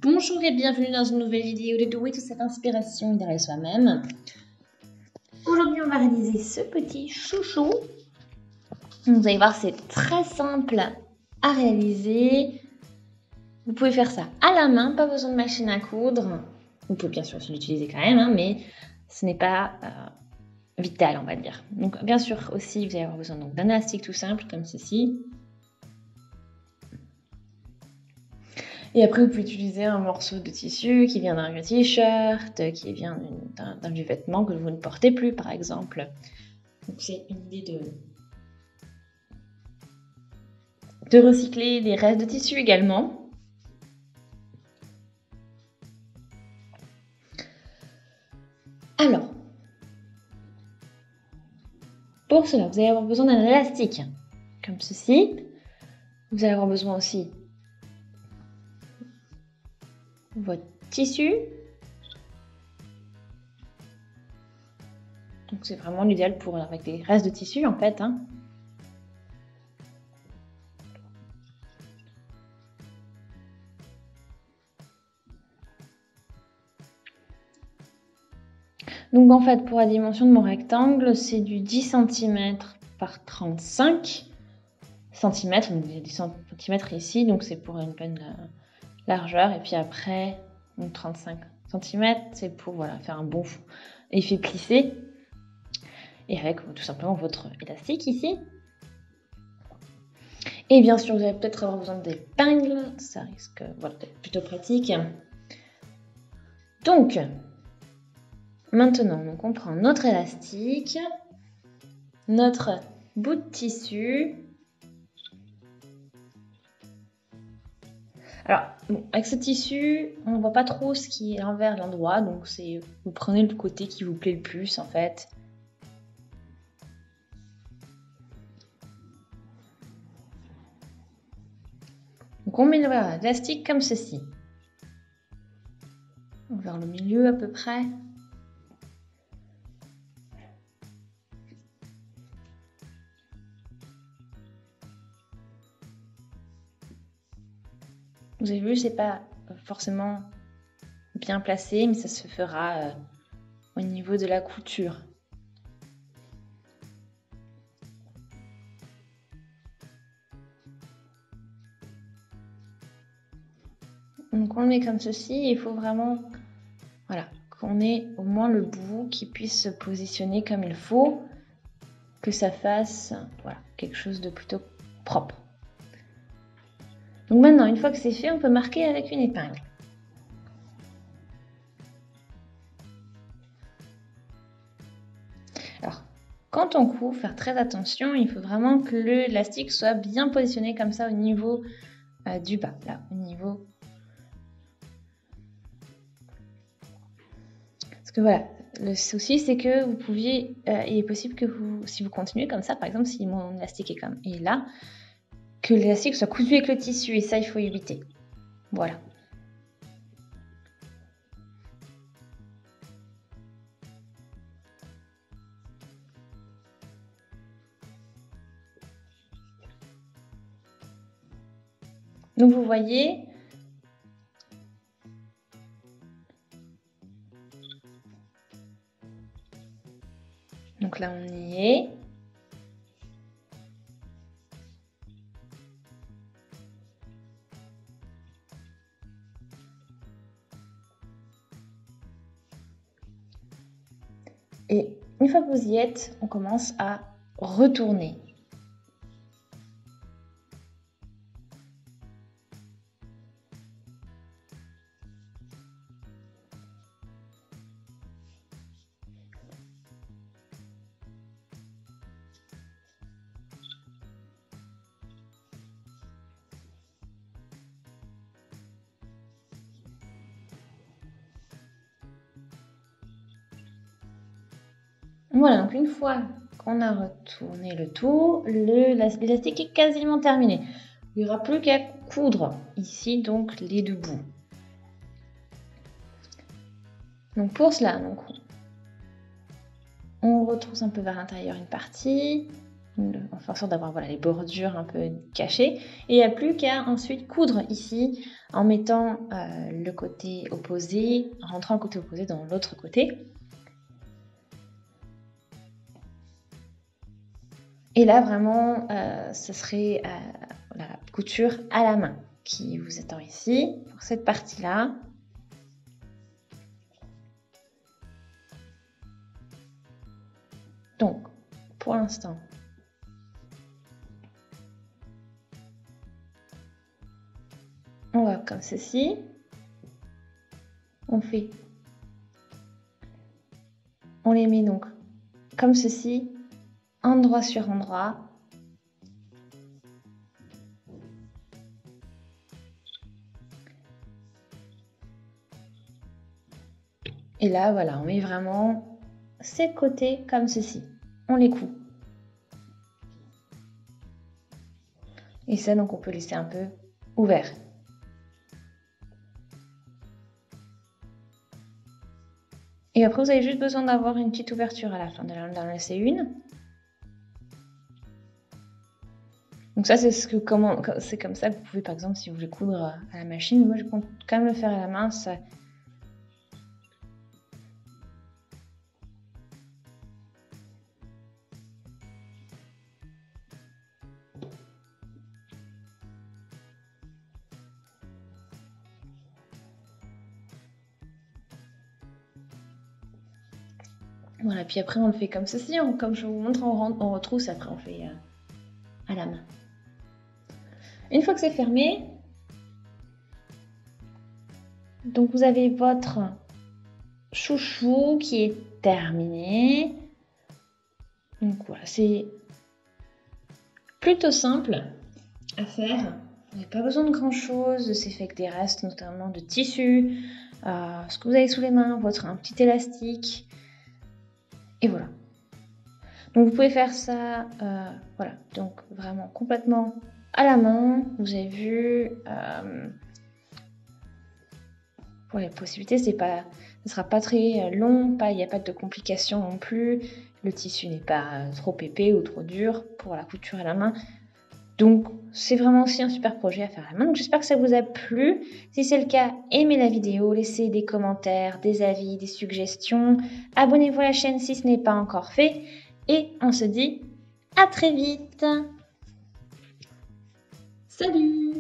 Bonjour et bienvenue dans une nouvelle vidéo de Doué toute cette inspiration derrière soi-même. Aujourd'hui, on va réaliser ce petit chouchou. Vous allez voir, c'est très simple à réaliser. Vous pouvez faire ça à la main, pas besoin de machine à coudre. Vous pouvez bien sûr aussi l'utiliser quand même, mais ce n'est pas vital, on va dire. Donc bien sûr aussi, vous allez avoir besoin d'un élastique tout simple comme ceci. Et après, vous pouvez utiliser un morceau de tissu qui vient d'un vieux t-shirt, qui vient d'un vieux vêtement que vous ne portez plus, par exemple. Donc, c'est une idée de recycler les restes de tissu également. Alors, pour cela, vous allez avoir besoin d'un élastique, comme ceci. Vous allez avoir besoin aussi de votre tissu. Donc, c'est vraiment l'idéal pour avec des restes de tissu, en fait. Donc en fait, pour la dimension de mon rectangle, c'est du 10 cm par 35 cm. Donc il y a 10 cm ici, donc c'est pour une bonne largeur. Et puis après, donc 35 cm, c'est pour voilà, faire un bon effet plissé. Et avec tout simplement votre élastique ici. Et bien sûr, vous allez peut-être avoir besoin d'épingles. Ça risque d'être plutôt pratique. Donc, maintenant, on prend notre élastique, notre bout de tissu. Alors, avec ce tissu, on ne voit pas trop ce qui est l'envers de l'endroit, donc vous prenez le côté qui vous plaît le plus en fait. Donc on met l'élastique comme ceci, vers le milieu à peu près. Vous avez vu, c'est pas forcément bien placé, mais ça se fera au niveau de la couture. Donc on le met comme ceci, il faut vraiment qu'on ait au moins le bout qui puisse se positionner comme il faut, que ça fasse quelque chose de plutôt propre. Donc maintenant, une fois que c'est fait, on peut marquer avec une épingle. Alors, quand on coud, faire très attention, il faut vraiment que l'élastique soit bien positionné comme ça au niveau du bas, là, au niveau. Parce que voilà, le souci c'est que vous pouviez, il est possible que si vous continuez comme ça, par exemple, si mon élastique est là, que l'élastique soit cousu avec le tissu, et ça, il faut éviter. Voilà. Donc vous voyez, donc là on y est. Et une fois que vous y êtes, on commence à retourner. Voilà, donc une fois qu'on a retourné le tout, l'élastique est quasiment terminé. Il n'y aura plus qu'à coudre ici donc les deux bouts. Donc pour cela, on retrousse un peu vers l'intérieur une partie. en faisant en sorte d'avoir voilà, les bordures un peu cachées. Et il n'y a plus qu'à ensuite coudre ici en mettant le côté opposé, en rentrant le côté opposé dans l'autre côté. Et là vraiment, ce serait la couture à la main qui vous attend ici pour cette partie-là. Donc, pour l'instant, on va comme ceci. On les met donc comme ceci, endroit sur endroit. Et là, voilà, on met vraiment ces côtés comme ceci. On les coud. Et ça, donc, on peut laisser un peu ouvert. Et après, vous avez juste besoin d'avoir une petite ouverture à la fin, d'en laisser une. Donc ça, c'est comme ça que vous pouvez, par exemple, si vous voulez coudre à la machine. Moi, je compte quand même le faire à la main. Ça... Voilà, puis après, on le fait comme ceci. Comme je vous montre, on retrousse. Après, on fait à la main. Une fois que c'est fermé, donc vous avez votre chouchou qui est terminé. Donc voilà, c'est plutôt simple à faire. Vous n'avez pas besoin de grand chose, c'est fait avec des restes notamment de tissu, ce que vous avez sous les mains, un petit élastique, et voilà. Donc vous pouvez faire ça, voilà, donc vraiment complètement à la main. Vous avez vu, pour les possibilités, ce ne sera pas très long, il n'y a pas de complications non plus. Le tissu n'est pas trop épais ou trop dur pour la couture à la main. Donc, c'est vraiment aussi un super projet à faire à la main. Donc, j'espère que ça vous a plu. Si c'est le cas, aimez la vidéo, laissez des commentaires, des avis, des suggestions. Abonnez-vous à la chaîne si ce n'est pas encore fait. Et on se dit à très vite. Salut!